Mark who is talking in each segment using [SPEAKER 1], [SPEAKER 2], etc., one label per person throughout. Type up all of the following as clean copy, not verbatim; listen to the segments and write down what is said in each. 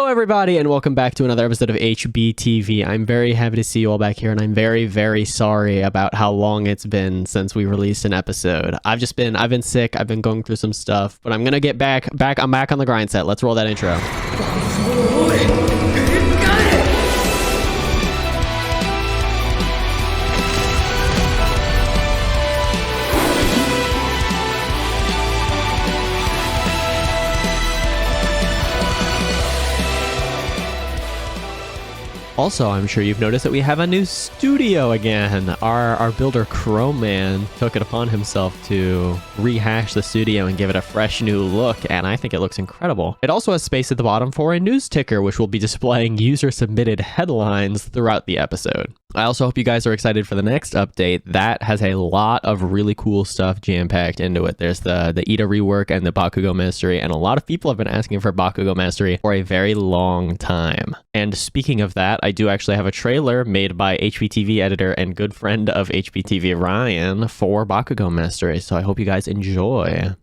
[SPEAKER 1] Hello, everybody, and welcome back to another episode of HBTV. I'm very happy to see you all back here, and I'm very, very sorry about how long it's been since we released an episode. I've been sick. I've been going through some stuff, but I'm gonna get back. I'm back on the grind set. Let's roll that intro. Also, I'm sure you've noticed that we have a new studio again. Our builder Crowman took it upon himself to rehash the studio and give it a fresh new look, and I think it looks incredible. It also has space at the bottom for a news ticker, which will be displaying user-submitted headlines throughout the episode. I also hope you guys are excited for the next update. That has a lot of really cool stuff jam-packed into it. There's the Ida rework and the Bakugo Mastery, and a lot of people have been asking for Bakugo Mastery for a very long time. And speaking of that, I do actually have a trailer made by HBTV editor and good friend of HBTV, Ryan, for Bakugo Mastery, so I hope you guys enjoy.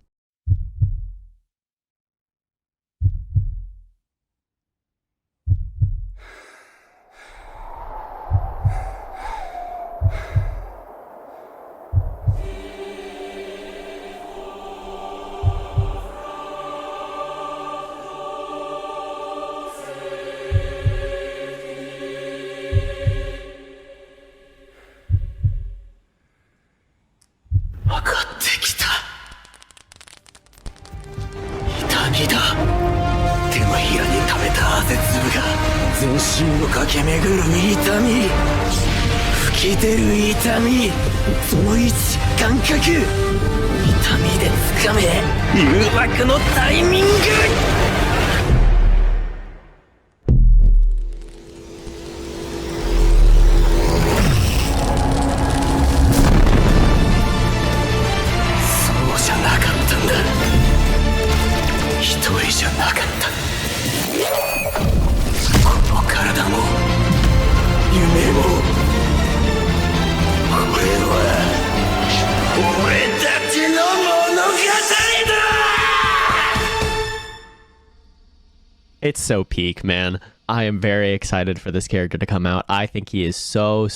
[SPEAKER 1] It's so peak, man. I am very excited for this character to come out. I think he is so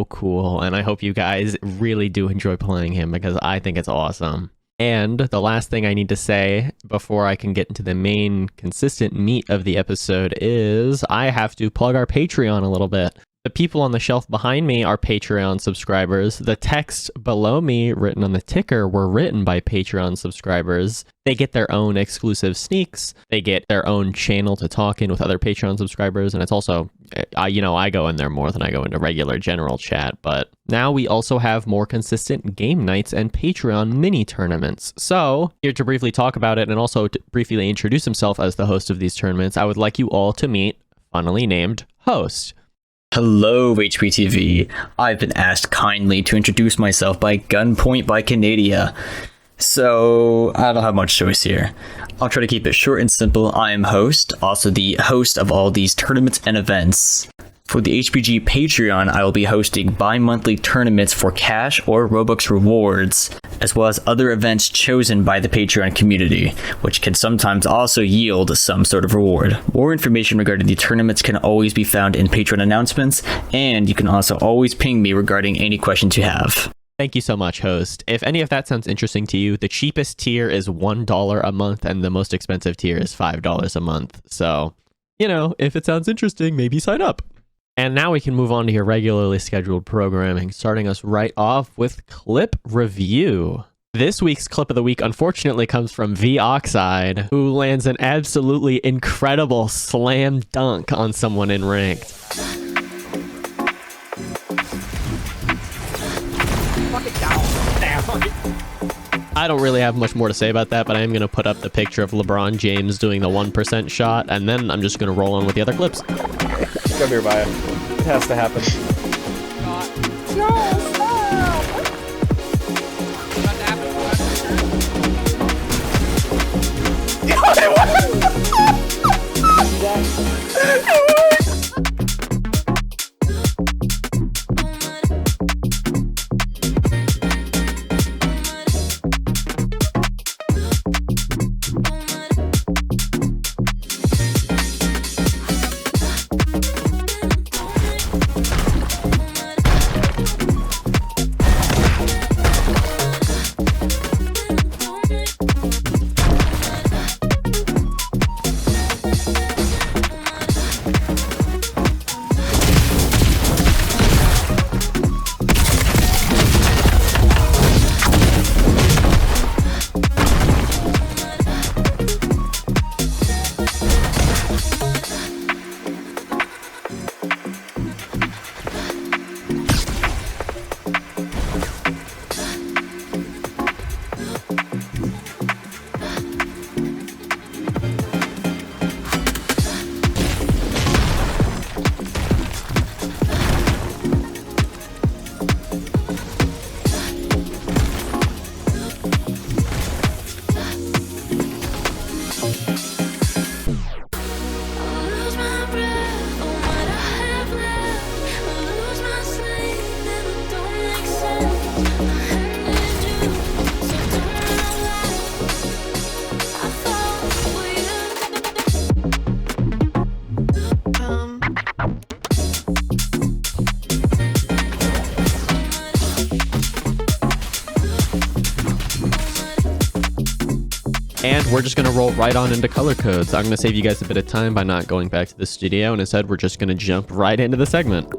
[SPEAKER 1] cool, and I hope you guys really do enjoy playing him because I think it's awesome. And the last thing I need to say before I can get into the main consistent meat of the episode is I have to plug our Patreon a little bit. The people on the shelf behind me are Patreon subscribers. The text below me written on the ticker were written by Patreon subscribers. They get their own exclusive sneaks. They get their own channel to talk in with other Patreon subscribers. And it's also, I go in there more than I go into regular general chat. But now we also have more consistent game nights and Patreon mini tournaments. So here to briefly talk about it and also to briefly introduce himself as the host of these tournaments, I would like you all to meet, funnily named, Host.
[SPEAKER 2] Hello, HBTV. I've been asked kindly to introduce myself by gunpoint by Canadia. So, I don't have much choice here. I'll try to keep it short and simple. I am Host, also the host of all these tournaments and events. For the HBG Patreon, I will be hosting bi-monthly tournaments for cash or Robux rewards, as well as other events chosen by the Patreon community, which can sometimes also yield some sort of reward. More information regarding the tournaments can always be found in Patreon announcements, and you can also always ping me regarding any questions you have.
[SPEAKER 1] Thank you so much, Host. If any of that sounds interesting to you, the cheapest tier is $1 a month, and the most expensive tier is $5 a month. So, if it sounds interesting, maybe sign up. And now we can move on to your regularly scheduled programming, starting us right off with Clip Review. This week's Clip of the Week unfortunately comes from V Oxide, who lands an absolutely incredible slam dunk on someone in Ranked. I don't really have much more to say about that, but I am going to put up the picture of LeBron James doing the 1% shot, and then I'm just going to roll on with the other clips.
[SPEAKER 3] Come here, Maya. It has to happen.
[SPEAKER 4] No, stop!
[SPEAKER 1] we're just going to roll right on into color codes. I'm going to save you guys a bit of time by not going back to the studio, and instead we're just going to jump right into the segment.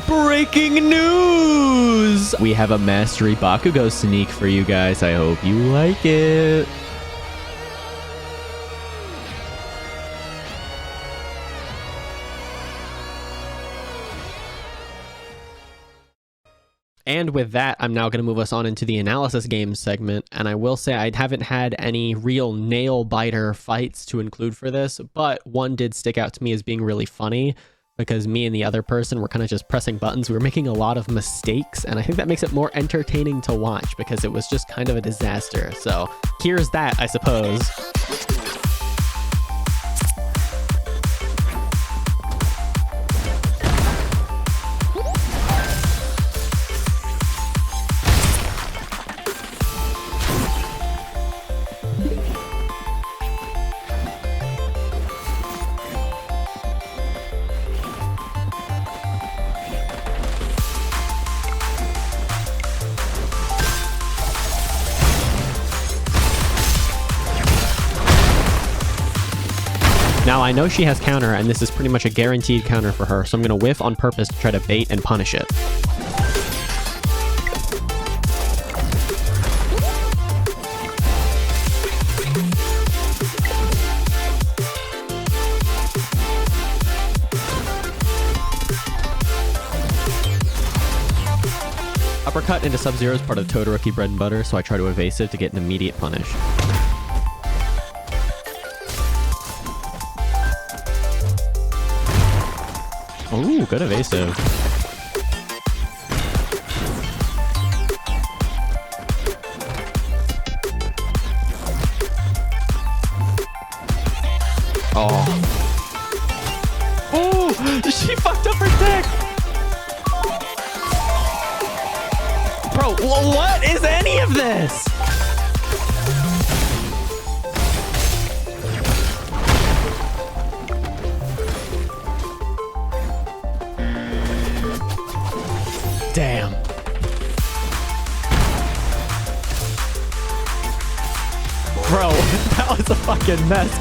[SPEAKER 1] Breaking news! We have a Mastery Bakugo sneak for you guys. I hope you like it. And with that, I'm now going to move us on into the analysis games segment. And I will say I haven't had any real nail biter fights to include for this, but one did stick out to me as being really funny because me and the other person were kind of just pressing buttons. We were making a lot of mistakes, and I think that makes it more entertaining to watch because it was just kind of a disaster. So here's that, I suppose. Now, I know she has counter, and this is pretty much a guaranteed counter for her, so I'm going to whiff on purpose to try to bait and punish it. Uppercut into Sub-Zero is part of Todoroki bread and butter, so I try to evasive to get an immediate punish. Ooh, good evasive. Oh. Oh, she fucked up her deck. Bro, what is any of this? Damn. Bro, that was a fucking mess.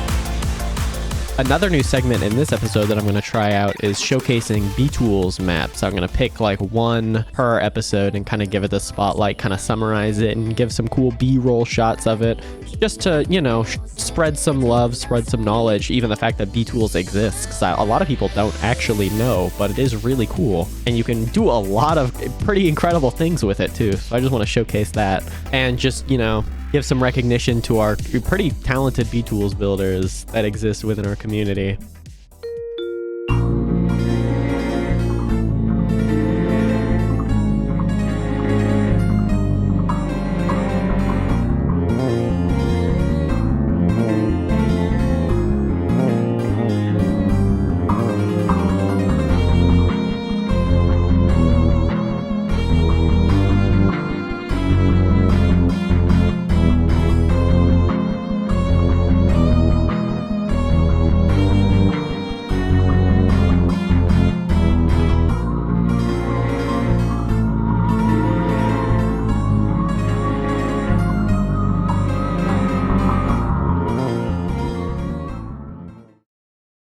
[SPEAKER 1] Another new segment in this episode that I'm going to try out is showcasing B-Tools maps. So I'm going to pick like one per episode and kind of give it the spotlight, kind of summarize it and give some cool B-roll shots of it, just to, you know, spread some love, spread some knowledge, even the fact that B-Tools exists, because a lot of people don't actually know, but it is really cool. And you can do a lot of pretty incredible things with it too. So I just want to showcase that and just, you know, give some recognition to our pretty talented B-Tools builders that exist within our community.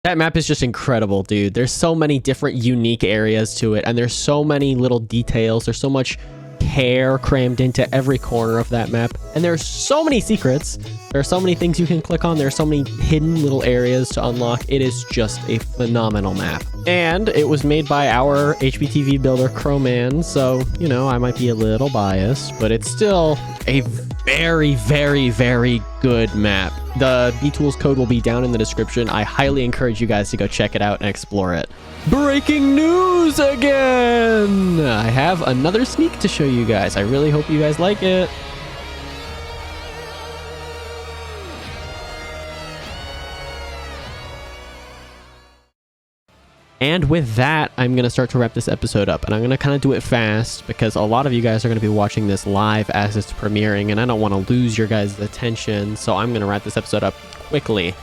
[SPEAKER 1] That map is just incredible, dude. There's so many different unique areas to it, and there's so many little details. There's so much care crammed into every corner of that map, and there's so many secrets. There are so many things you can click on. There are so many hidden little areas to unlock. It is just a phenomenal map. And it was made by our HBTV builder, Crowman, so, you know, I might be a little biased, but it's still a very, very, very good map. The B-Tools code will be down in the description. I highly encourage you guys to go check it out and explore it. Breaking news again! I have another sneak to show you guys. I really hope you guys like it. And with that, I'm going to start to wrap this episode up, and I'm going to kind of do it fast because a lot of you guys are going to be watching this live as it's premiering, and I don't want to lose your guys' attention, so I'm going to wrap this episode up quickly.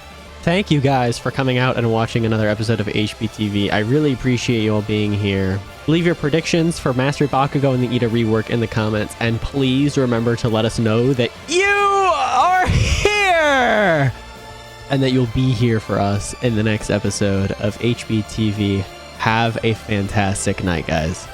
[SPEAKER 1] Thank you guys for coming out and watching another episode of HBTV. I really appreciate you all being here. Leave your predictions for Master Bakugo and the Ida rework in the comments, and please remember to let us know that you are here! And that you'll be here for us in the next episode of HBTV. Have a fantastic night, guys.